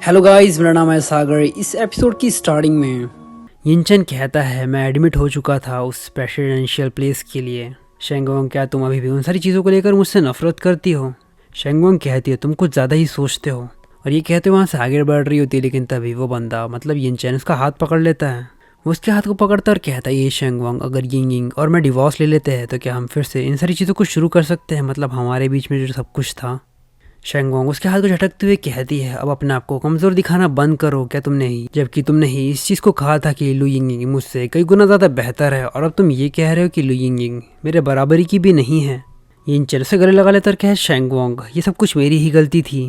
Hello guys, मेरा नाम है सागर। इस एपिसोड की स्टार्टिंग में यिनचन कहता है मैं एडमिट हो चुका था उस प्रेसिडेंशियल प्लेस के लिए। शेंगोंग, क्या तुम अभी भी उन सारी चीज़ों को लेकर मुझसे नफरत करती हो? शेंगोंग कहती है तुम कुछ ज़्यादा ही सोचते हो। और ये कहते वहाँ से आगे बढ़ रही होती है, लेकिन तभी वो बंदा मतलब यिनचन उसका हाथ पकड़ लेता है। वो उसके हाथ को पकड़ता और कहता है ये शेंगोंग, अगर यिंग और मैं डिवोर्स ले लेते हैं तो क्या हम फिर से इन सारी चीज़ों को शुरू कर सकते हैं, मतलब हमारे बीच में जो सब कुछ था। शेंगोंग उसके हाथ को झटकते हुए कहती है अब अपने आप को कमजोर दिखाना बंद करो, क्या तुमने ही जबकि तुमने ही इस चीज को कहा था कि लू यिंग मुझसे कई गुना ज्यादा बेहतर है, और अब तुम ये कह रहे हो कि लू यिंग मेरे बराबरी की भी नहीं है। यिनचन से गले लगा लेता और कहे शेंगोंग ये सब कुछ मेरी ही गलती थी,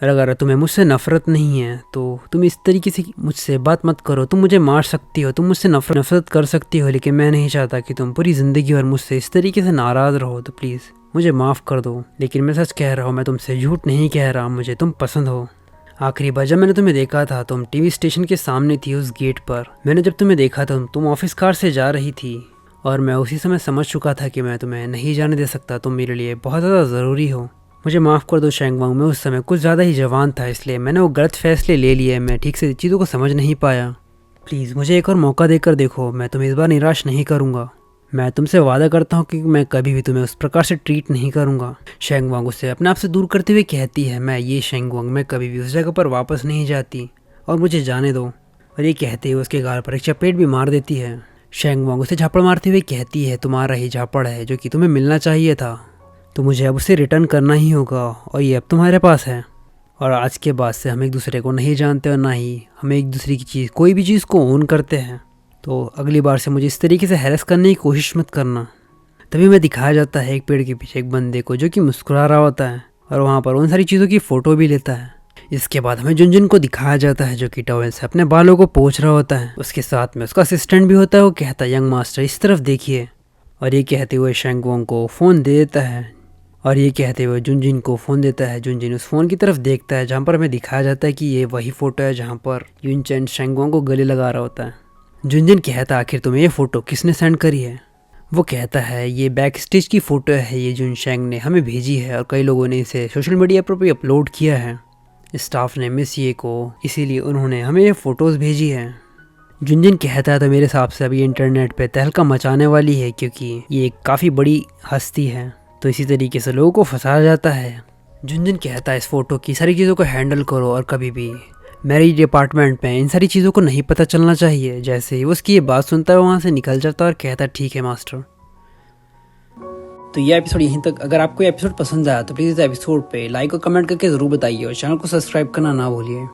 और अगर तुम्हें मुझसे नफरत नहीं है तो तुम इस तरीके से मुझसे बात मत करो। तुम मुझे मार सकती हो, तुम मुझसे नफरत कर सकती हो, लेकिन मैं नहीं चाहता कि तुम पूरी जिंदगी भर मुझसे इस तरीके से नाराज रहो, तो प्लीज़ मुझे माफ़ कर दो। लेकिन मैं सच कह रहा हूँ, मैं तुमसे झूठ नहीं कह रहा, मुझे तुम पसंद हो। आखिरी बार जब मैंने तुम्हें देखा था तुम टीवी स्टेशन के सामने थी उस गेट पर। मैंने जब तुम्हें देखा था तुम ऑफिस कार से जा रही थी, और मैं उसी समय समझ चुका था कि मैं तुम्हें नहीं जाने दे सकता, तुम मेरे लिए बहुत ज़्यादा ज़रूरी हो। मुझे माफ़ कर दो शेंगवांग, मैं उस समय कुछ ज़्यादा ही जवान था, इसलिए मैंने वो गलत फैसले ले लिए। मैं ठीक से चीज़ों को समझ नहीं पाया। प्लीज़ मुझे एक और मौका देकर देखो, मैं तुम्हें इस बार निराश नहीं करूँगा। मैं तुमसे वादा करता हूँ कि मैं कभी भी तुम्हें उस प्रकार से ट्रीट नहीं करूँगा। शेंगवांग उसे अपने आप से दूर करते हुए कहती है मैं ये शेंगवांग, मैं कभी भी उस जगह पर वापस नहीं जाती और मुझे जाने दो। और ये कहते हुए उसके गाल पर एक चपेट भी मार देती है। शेंगवांग उसे झापड़ मारते हुए कहती है तुम्हारा ही झापड़ है जो कि तुम्हें मिलना चाहिए था, तो मुझे अब उसे रिटर्न करना ही होगा, और ये अब तुम्हारे पास है। और आज के बाद से हम एक दूसरे को नहीं जानते और ना ही हम एक दूसरे की चीज़ कोई भी चीज़ को ओन करते हैं, तो अगली बार से मुझे इस तरीके से हैरेस करने की कोशिश मत करना। तभी मैं दिखाया जाता है एक पेड़ के पीछे एक बंदे को जो कि मुस्कुरा रहा होता है, और वहाँ पर उन सारी चीज़ों की फ़ोटो भी लेता है। इसके बाद हमें जुनजुन को दिखाया जाता है जो कि टॉवेल से अपने बालों को पोंछ रहा होता है। उसके साथ में उसका असिस्टेंट भी होता है। वो कहता है यंग मास्टर इस तरफ देखिए, और ये कहते हुए शेंगवोंग को फ़ोन दे देता है। और ये कहते हुए जुनजिन को फ़ोन देता है। जुनजिन उस फ़ोन की तरफ देखता है जहाँ पर हमें दिखाया जाता है कि ये वही फ़ोटो है जहाँ पर युनचेन शेंगवोंग को गले लगा रहा होता है। जुनजिन कहता है आखिर तुम्हें ये फ़ोटो किसने सेंड करी है? वो कहता है ये बैक स्टेज की फ़ोटो है, ये जुनशेंग ने हमें भेजी है और कई लोगों ने इसे सोशल मीडिया पर भी अपलोड किया है। स्टाफ ने मिस ये को, इसीलिए उन्होंने हमें ये फ़ोटोज़ भेजी है। जुनजिन कहता है तो मेरे हिसाब से अभी इंटरनेट पे तहलका मचाने वाली है, क्योंकि ये एक काफ़ी बड़ी हस्ती है, तो इसी तरीके से लोगों को फंसाया जाता है। जुनजिन कहता है इस फ़ोटो की सारी चीज़ों को हैंडल करो, और कभी भी मैरिज डिपार्टमेंट में इन सारी चीज़ों को नहीं पता चलना चाहिए। जैसे ही उसकी ये बात सुनता है वहाँ से निकल जाता है और कहता है ठीक है मास्टर। तो ये एपिसोड यहीं तक। अगर आपको एपिसोड पसंद आया तो प्लीज़ इस एपिसोड पे लाइक और कमेंट करके ज़रूर बताइए, और चैनल को सब्सक्राइब करना ना भूलिए।